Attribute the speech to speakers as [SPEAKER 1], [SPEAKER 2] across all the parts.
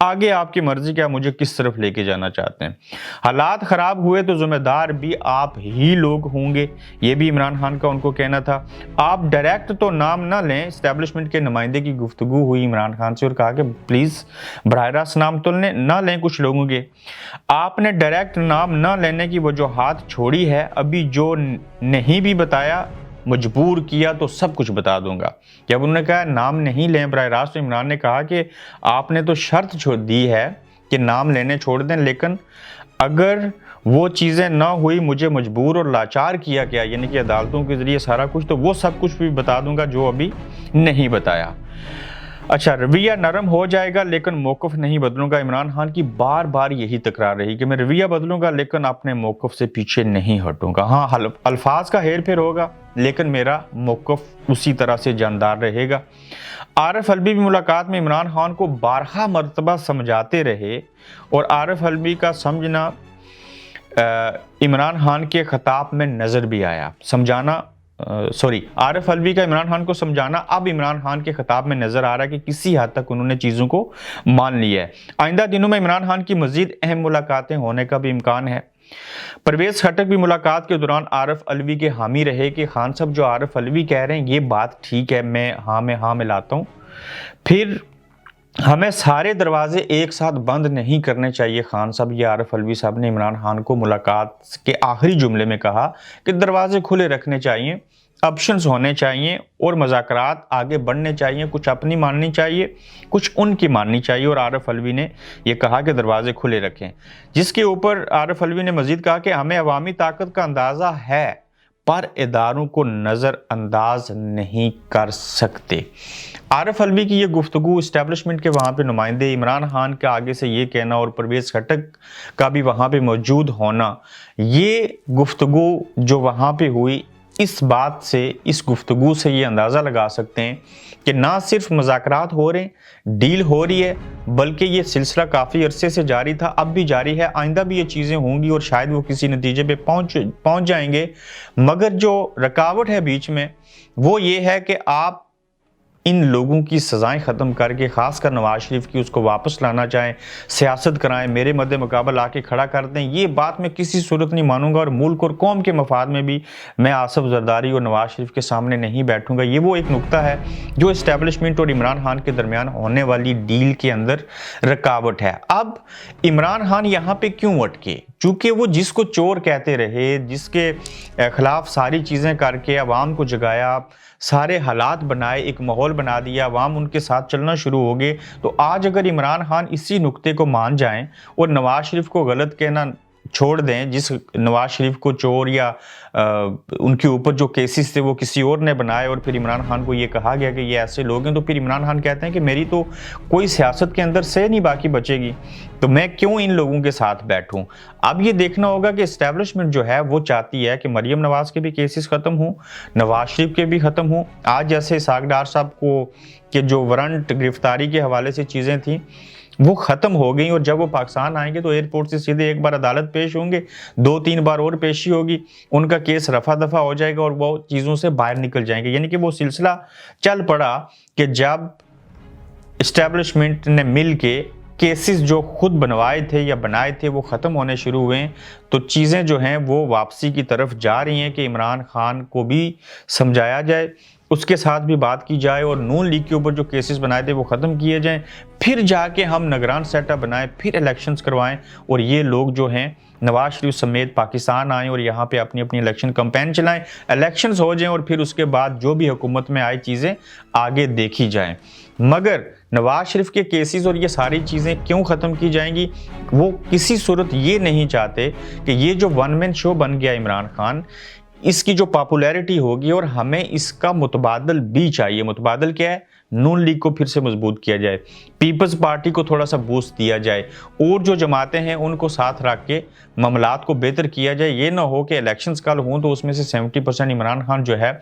[SPEAKER 1] آگے آپ کی مرضی کہ آپ مجھے کس طرف لے کے جانا چاہتے ہیں. حالات خراب ہوئے تو ذمہ دار بھی آپ ہی لوگ ہوں گے، یہ بھی عمران خان کا ان کو کہنا تھا. آپ ڈائریکٹ تو نام نہ لیں. اسٹیبلشمنٹ کے نمائندے کی گفتگو ہوئی عمران خان سے اور کہا کہ پلیز براہ راست نام تو نہ لیں کچھ لوگوں کے. آپ نے ڈائریکٹ نام نہ لینے کی وجوہات چھوڑی ہے، ابھی جو نہیں بھی بتایا مجبور کیا تو سب کچھ بتا دوں گا. جب انہوں نے کہا نام نہیں لیں براہ راست، تو عمران نے کہا کہ آپ نے تو شرط چھوڑ دی ہے کہ نام لینے چھوڑ دیں، لیکن اگر وہ چیزیں نہ ہوئی، مجھے مجبور اور لاچار کیا گیا یعنی کہ عدالتوں کے ذریعے سارا کچھ، تو وہ سب کچھ بھی بتا دوں گا جو ابھی نہیں بتایا. اچھا، رویہ نرم ہو جائے گا لیکن موقف نہیں بدلوں گا. عمران خان کی بار بار یہی تکرار رہی کہ میں رویہ بدلوں گا لیکن اپنے موقف سے پیچھے نہیں ہٹوں گا. ہاں، الفاظ کا ہیر پھیر ہوگا لیکن میرا موقف اسی طرح سے جاندار رہے گا. عارف الوی بھی ملاقات میں عمران خان کو بارہا مرتبہ سمجھاتے رہے اور عارف الوی کا سمجھنا عمران خان کے خطاب میں نظر بھی آیا. عارف الوی کا عمران خان کو سمجھانا اب عمران خان کے خطاب میں نظر آ رہا ہے کہ کسی حد تک انہوں نے چیزوں کو مان لیا ہے. آئندہ دنوں میں عمران خان کی مزید اہم ملاقاتیں ہونے کا بھی امکان ہے. پرویز خٹک بھی ملاقات کے دوران عارف الوی کے حامی رہے کہ خان صاحب جو عارف الوی کہہ رہے ہیں یہ بات ٹھیک ہے، میں ہاں ملاتا ہوں. پھر ہمیں سارے دروازے ایک ساتھ بند نہیں کرنے چاہیے خان صاحب. یہ عارف الوی صاحب نے عمران خان کو ملاقات کے آخری جملے میں کہا کہ دروازے کھلے رکھنے چاہیے، آپشنز ہونے چاہیے اور مذاکرات آگے بڑھنے چاہیے. کچھ اپنی ماننی چاہیے، کچھ ان کی ماننی چاہیے. اور عارف الوی نے یہ کہا کہ دروازے کھلے رکھیں، جس کے اوپر عارف الوی نے مزید کہا کہ ہمیں عوامی طاقت کا اندازہ ہے پر اداروں کو نظر انداز نہیں کر سکتے. عارف الوی کی یہ گفتگو، اسٹیبلشمنٹ کے وہاں پہ نمائندے عمران خان کا آگے سے یہ کہنا اور پرویز خٹک کا بھی وہاں پہ موجود ہونا، یہ گفتگو جو وہاں پہ ہوئی، اس گفتگو سے یہ اندازہ لگا سکتے ہیں کہ نہ صرف مذاکرات ہو رہے ہیں، ڈیل ہو رہی ہے، بلکہ یہ سلسلہ کافی عرصے سے جاری تھا، اب بھی جاری ہے، آئندہ بھی یہ چیزیں ہوں گی اور شاید وہ کسی نتیجے پہ پہنچ جائیں گے. مگر جو رکاوٹ ہے بیچ میں وہ یہ ہے کہ آپ ان لوگوں کی سزائیں ختم کر کے، خاص کر نواز شریف کی، اس کو واپس لانا چاہیں، سیاست کرائیں، میرے مد مقابل آ کے کھڑا کر دیں. یہ بات میں کسی صورت نہیں مانوں گا اور ملک اور قوم کے مفاد میں بھی میں آصف زرداری اور نواز شریف کے سامنے نہیں بیٹھوں گا. یہ وہ ایک نقطہ ہے جو اسٹیبلشمنٹ اور عمران خان کے درمیان ہونے والی ڈیل کے اندر رکاوٹ ہے. اب عمران خان یہاں پہ کیوں اٹکے؟ چونکہ وہ جس کو چور کہتے رہے، جس کے خلاف ساری چیزیں کر کے عوام کو جگایا، سارے حالات بنائے، ایک ماحول بنا دیا، عوام ان کے ساتھ چلنا شروع ہو گئے. تو آج اگر عمران خان اسی نقطے کو مان جائیں اور نواز شریف کو غلط کہنا چھوڑ دیں، جس نواز شریف کو چور یا ان کے اوپر جو کیسز تھے وہ کسی اور نے بنائے اور پھر عمران خان کو یہ کہا گیا کہ یہ ایسے لوگ ہیں، تو پھر عمران خان کہتے ہیں کہ میری تو کوئی سیاست کے اندر سے نہیں باقی بچے گی، تو میں کیوں ان لوگوں کے ساتھ بیٹھوں. اب یہ دیکھنا ہوگا کہ اسٹیبلشمنٹ جو ہے وہ چاہتی ہے کہ مریم نواز کے بھی کیسز ختم ہوں، نواز شریف کے بھی ختم ہوں. آج جیسے اسحاق ڈار صاحب کو کہ جو وارنٹ گرفتاری کے حوالے سے چیزیں تھیں وہ ختم ہو گئیں، اور جب وہ پاکستان آئیں گے تو ایئرپورٹ سے سیدھے ایک بار عدالت پیش ہوں گے، 2-3 بار اور پیشی ہوگی، ان کا کیس رفع دفع ہو جائے گا اور وہ چیزوں سے باہر نکل جائیں گے. یعنی کہ وہ سلسلہ چل پڑا کہ جب اسٹیبلشمنٹ نے مل کے کیسز جو خود بنوائے تھے یا بنائے تھے وہ ختم ہونے شروع ہوئے، تو چیزیں جو ہیں وہ واپسی کی طرف جا رہی ہیں کہ عمران خان کو بھی سمجھایا جائے، اس کے ساتھ بھی بات کی جائے اور نون لیگ کے اوپر جو کیسز بنائے تھے وہ ختم کیے جائیں، پھر جا کے ہم نگران سیٹ اپ بنائیں، پھر الیکشنز کروائیں اور یہ لوگ جو ہیں نواز شریف سمیت پاکستان آئیں اور یہاں پہ اپنی الیکشن کمپین چلائیں، الیکشنز ہو جائیں اور پھر اس کے بعد جو بھی حکومت میں آئی چیزیں آگے دیکھی جائیں. مگر نواز شریف کے کیسز اور یہ ساری چیزیں کیوں ختم کی جائیں گی؟ وہ کسی صورت یہ نہیں چاہتے کہ یہ جو ون مین شو بن گیا عمران خان، اس کی جو پاپولیرٹی ہوگی، اور ہمیں اس کا متبادل بھی چاہیے. متبادل کیا ہے؟ نون لیگ کو پھر سے مضبوط کیا جائے، پیپلز پارٹی کو تھوڑا سا بوسٹ دیا جائے اور جو جماعتیں ہیں ان کو ساتھ رکھ کے معاملات کو بہتر کیا جائے. یہ نہ ہو کہ الیکشنز کل ہوں تو اس میں سے 70% عمران خان جو ہے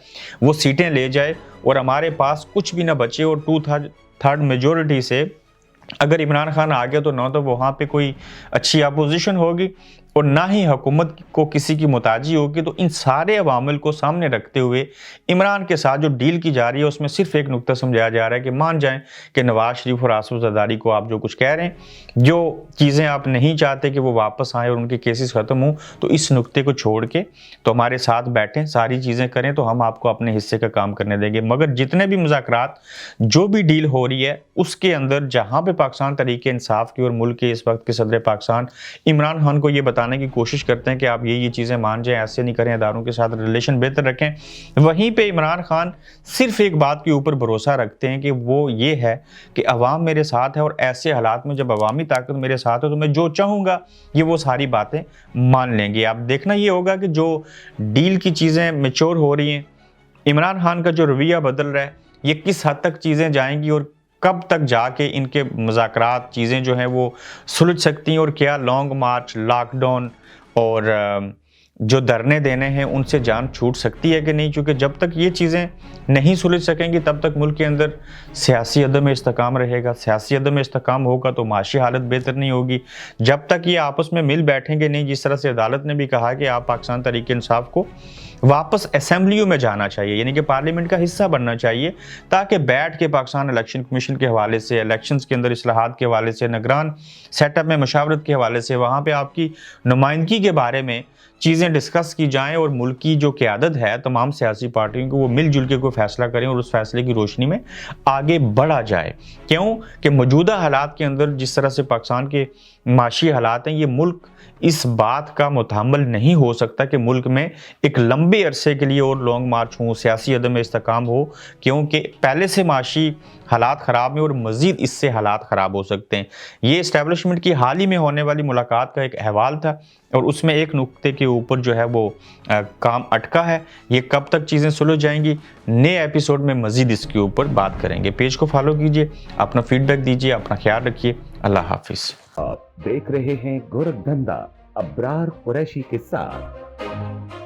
[SPEAKER 1] وہ سیٹیں لے جائے اور ہمارے پاس کچھ بھی نہ بچے، اور 2/3 میجورٹی سے اگر عمران خان آ گیا تو نہ تو وہاں پہ کوئی اچھی اپوزیشن ہوگی اور نہ ہی حکومت کو کسی کی محتاجی ہوگی. تو ان سارے عوامل کو سامنے رکھتے ہوئے عمران کے ساتھ جو ڈیل کی جا رہی ہے اس میں صرف ایک نقطہ سمجھایا جا رہا ہے کہ مان جائیں کہ نواز شریف اور آصف زرداری کو آپ جو کچھ کہہ رہے ہیں, جو چیزیں آپ نہیں چاہتے کہ وہ واپس آئیں اور ان کے کیسز ختم ہوں, تو اس نقطے کو چھوڑ کے تو ہمارے ساتھ بیٹھیں, ساری چیزیں کریں, تو ہم آپ کو اپنے حصے کا کام کرنے دیں گے. مگر جتنے بھی مذاکرات, جو بھی ڈیل ہو رہی ہے, اس کے اندر جہاں پہ پاکستان تحریک انصاف کی اور ملک کے اس وقت کے صدر پاکستان عمران خان کو یہ بتانے کی کوشش کرتے ہیں کہ آپ یہ چیزیں مان جائیں, ایسے نہیں کریں, اداروں کے ساتھ ریلیشن بہتر رکھیں, وہیں پہ عمران خان صرف ایک بات کے اوپر بھروسہ رکھتے ہیں کہ وہ یہ ہے کہ عوام میرے ساتھ ہے, اور ایسے حالات میں جب عوامی طاقت میرے ساتھ ہے تو میں جو چاہوں گا یہ وہ ساری باتیں مان لیں گے. آپ دیکھنا یہ ہوگا کہ جو ڈیل کی چیزیں میچور ہو رہی ہیں, عمران خان کا جو رویہ بدل رہا ہے, یہ کس حد تک چیزیں جائیں گی اور کب تک جا کے ان کے مذاکرات چیزیں جو ہیں وہ سلجھ سکتی ہیں, اور کیا لانگ مارچ, لاک ڈاؤن اور جو دھرنے دینے ہیں ان سے جان چھوٹ سکتی ہے کہ نہیں. چونکہ جب تک یہ چیزیں نہیں سلجھ سکیں گی تب تک ملک کے اندر سیاسی عدم استحکام رہے گا. سیاسی عدم استحکام ہوگا تو معاشی حالت بہتر نہیں ہوگی. جب تک یہ آپس میں مل بیٹھیں گے نہیں, جس طرح سے عدالت نے بھی کہا کہ آپ پاکستان تحریک انصاف کو واپس اسمبلیوں میں جانا چاہیے, یعنی کہ پارلیمنٹ کا حصہ بننا چاہیے, تاکہ بیٹھ کے پاکستان الیکشن کمیشن کے حوالے سے, الیکشنز کے اندر اصلاحات کے حوالے سے, نگران سیٹ اپ میں مشاورت کے حوالے سے, وہاں پہ آپ کی نمائندگی کے بارے میں چیزیں ڈسکس کی جائیں, اور ملک کی جو قیادت ہے تمام سیاسی پارٹیوں کو وہ مل جل کے کوئی فیصلہ کریں اور اس فیصلے کی روشنی میں آگے بڑھا جائے. کیوں کہ موجودہ حالات کے اندر جس طرح سے پاکستان کے معاشی حالات ہیں, یہ ملک اس بات کا متحمل نہیں ہو سکتا کہ ملک میں ایک لمبے عرصے کے لیے اور لانگ مارچ ہوں, سیاسی عدم استحکام ہو, کیونکہ پہلے سے معاشی حالات خراب ہیں اور مزید اس سے حالات خراب ہو سکتے ہیں. یہ اسٹیبلشمنٹ کی حال ہی میں ہونے والی ملاقات کا ایک احوال تھا, اور اس میں ایک نقطے کے اوپر جو ہے وہ کام اٹکا ہے. یہ کب تک چیزیں سلجھ جائیں گی, نئے ایپیسوڈ میں مزید اس کے اوپر بات کریں گے. پیج کو فالو کیجئے, اپنا فیڈ بیک دیجئے, اپنا خیال رکھیے. اللہ حافظ.
[SPEAKER 2] آپ دیکھ رہے ہیں گورکھ دھندا ابرار قریشی کے ساتھ.